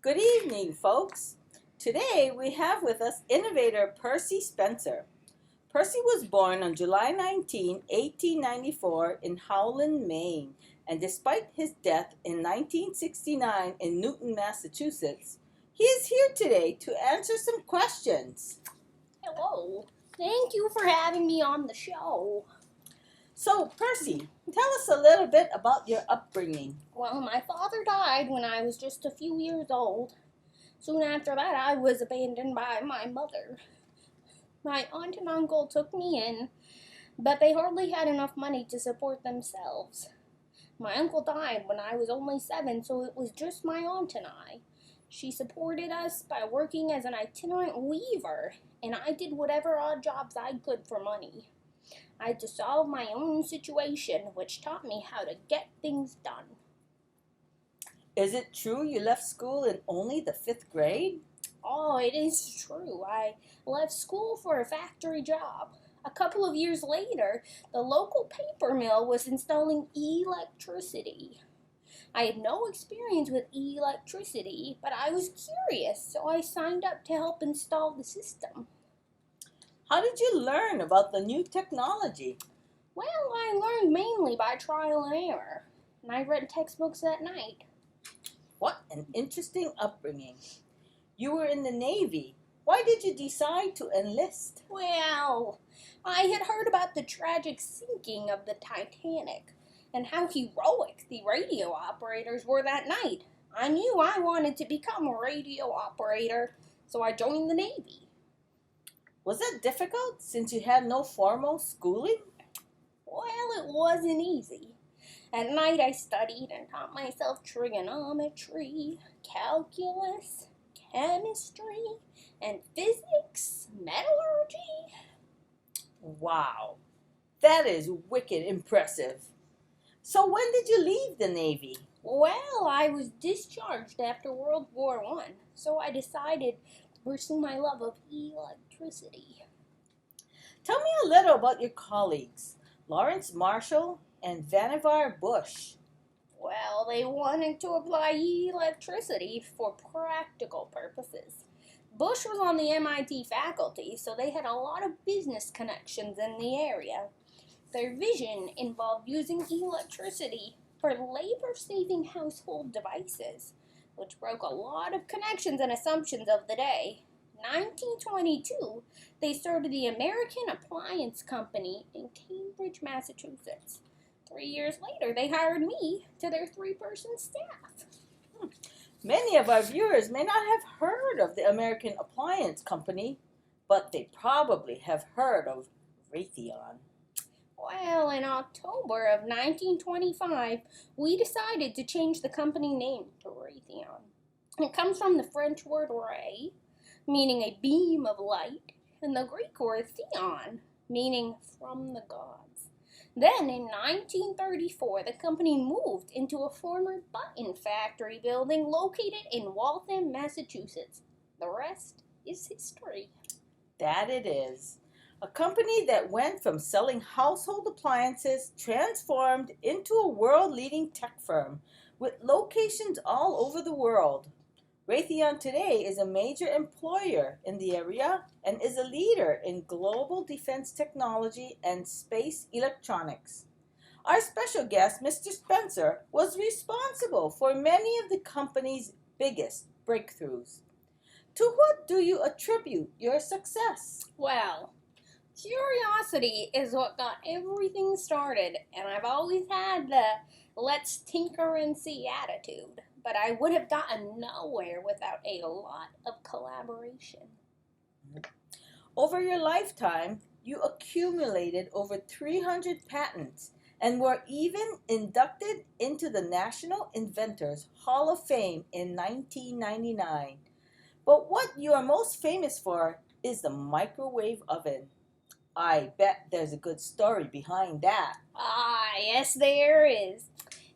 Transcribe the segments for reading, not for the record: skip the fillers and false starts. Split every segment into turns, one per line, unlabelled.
Good evening, folks. Today we have with us innovator Percy Spencer. Percy was born on July 19, 1894 in Howland, Maine, and despite his death in 1969 in Newton, Massachusetts, he is here today to answer some questions.
Hello. Thank you for having me on the show.
So, Percy, tell us a little bit about your upbringing.
Well, my father died when I was just a few years old. Soon after that, I was abandoned by my mother. My aunt and uncle took me in, but they hardly had enough money to support themselves. My uncle died when I was only 7, so it was just my aunt and I. She supported us by working as an itinerant weaver, and I did whatever odd jobs I could for money. I had to solve my own situation, which taught me how to get things done.
Is it true you left school in only the 5th grade?
Oh, it is true. I left school for a factory job. A couple of years later, the local paper mill was installing electricity. I had no experience with electricity, but I was curious, so I signed up to help install the system.
How did you learn about the new technology?
Well, I learned mainly by trial and error, and I read textbooks at night.
What an interesting upbringing. You were in the Navy. Why did you decide to enlist?
Well, I had heard about the tragic sinking of the Titanic and how heroic the radio operators were that night. I knew I wanted to become a radio operator, so I joined the Navy.
Was that difficult since you had no formal schooling?
Well, it wasn't easy. At night I studied and taught myself trigonometry, calculus, chemistry, and physics, metallurgy.
Wow, that is wicked impressive. So when did you leave the Navy?
Well, I was discharged after World War I, so I decided to pursue my love of electricity.
Tell me a little about your colleagues, Lawrence Marshall and Vannevar Bush.
Well, they wanted to apply electricity for practical purposes. Bush was on the MIT faculty, so they had a lot of business connections in the area. Their vision involved using electricity for labor-saving household devices, which broke a lot of connections and assumptions of the day. 1922, they started the American Appliance Company in Cambridge, Massachusetts. 3 years later, they hired me to their 3-person staff.
Many of our viewers may not have heard of the American Appliance Company, but they probably have heard of Raytheon.
Well, in October of 1925, we decided to change the company name to Raytheon. It comes from the French word ray, meaning a beam of light, and the Greek word theon, meaning from the gods. Then, in 1934, the company moved into a former button factory building located in Waltham, Massachusetts. The rest is history.
That it is. A company that went from selling household appliances transformed into a world-leading tech firm with locations all over the world. Raytheon today is a major employer in the area and is a leader in global defense technology and space electronics. Our special guest, Mr. Spencer, was responsible for many of the company's biggest breakthroughs. To what do you attribute your success?
Well, curiosity is what got everything started, and I've always had the let's tinker and see attitude. But I would have gotten nowhere without a lot of collaboration.
Over your lifetime, you accumulated over 300 patents and were even inducted into the National Inventors Hall of Fame in 1999. But what you are most famous for is the microwave oven. I bet there's a good story behind that.
Ah, yes, there is.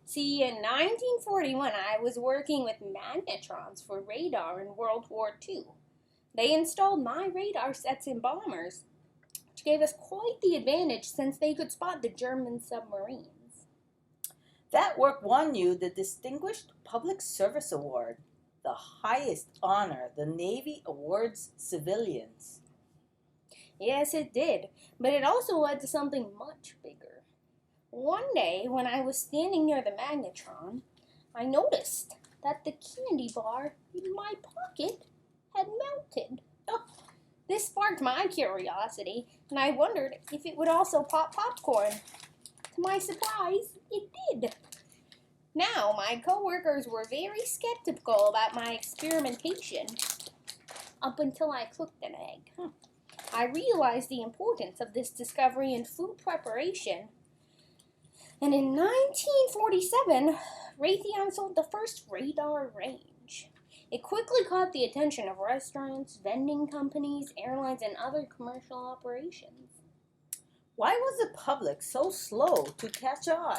See, in 1941, I was working with magnetrons for radar in World War II. They installed my radar sets in bombers, which gave us quite the advantage since they could spot the German submarines.
That work won you the Distinguished Public Service Award. the highest honor the Navy awards civilians.
Yes, it did, but it also led to something much bigger. One day, when I was standing near the magnetron, I noticed that the candy bar in my pocket had melted.
Oh,
This sparked my curiosity, and I wondered if it would also pop popcorn. To my surprise, it did. Now, my coworkers were very skeptical about my experimentation up until I cooked an egg. I realized the importance of this discovery in food preparation, and in 1947, Raytheon sold the first radar range. It quickly caught the attention of restaurants, vending companies, airlines, and other commercial operations.
why was the public so slow to catch on?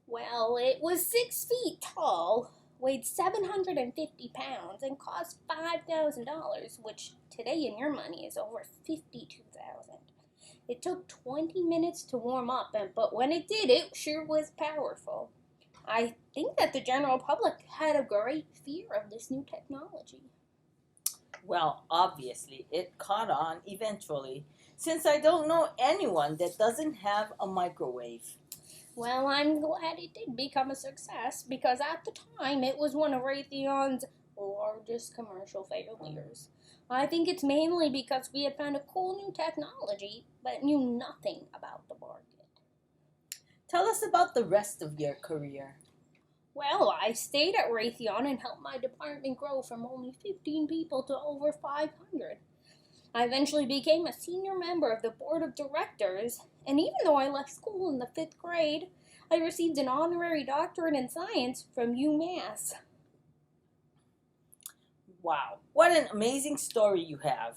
Well, it was 6 feet tall, weighed 750 pounds, and cost $5,000, which today in your money is over $52,000. It took 20 minutes to warm up, but when it did, it sure was powerful. I think that the general public had a great fear of this new technology.
Well, obviously, it caught on eventually, since I don't know anyone that doesn't have a microwave.
Well, I'm glad it did become a success because at the time it was one of Raytheon's largest commercial failures. I think it's mainly because we had found a cool new technology but knew nothing about the market.
Tell us about the rest of your career.
Well, I stayed at Raytheon and helped my department grow from only 15 people to over 500. I eventually became a senior member of the board of directors, and even though I left school in the 5th grade, I received an honorary doctorate in science from UMass.
Wow, what an amazing story you have.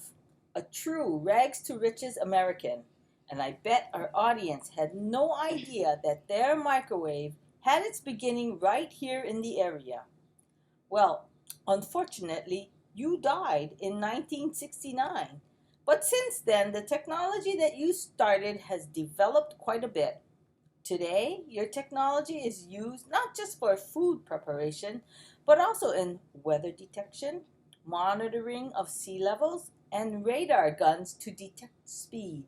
A true rags to riches American. And I bet our audience had no idea that their microwave had its beginning right here in the area. Well, unfortunately, you died in 1969. But since then, the technology that you started has developed quite a bit. Today, your technology is used not just for food preparation, but also in weather detection, monitoring of sea levels, and radar guns to detect speed.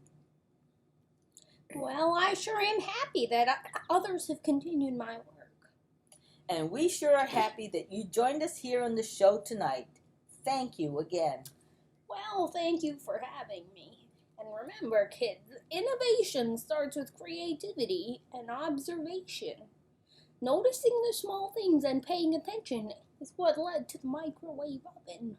Well, I sure am happy that others have continued my work.
And we sure are happy that you joined us here on the show tonight. Thank you again.
Well, thank you for having me. And remember, kids, innovation starts with creativity and observation. Noticing the small things and paying attention is what led to the microwave oven.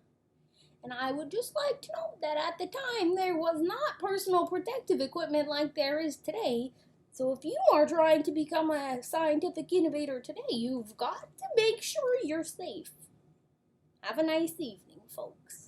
And I would just like to note that at the time there was not personal protective equipment like there is today. So if you are trying to become a scientific innovator today, you've got to make sure you're safe. Have a nice evening, folks.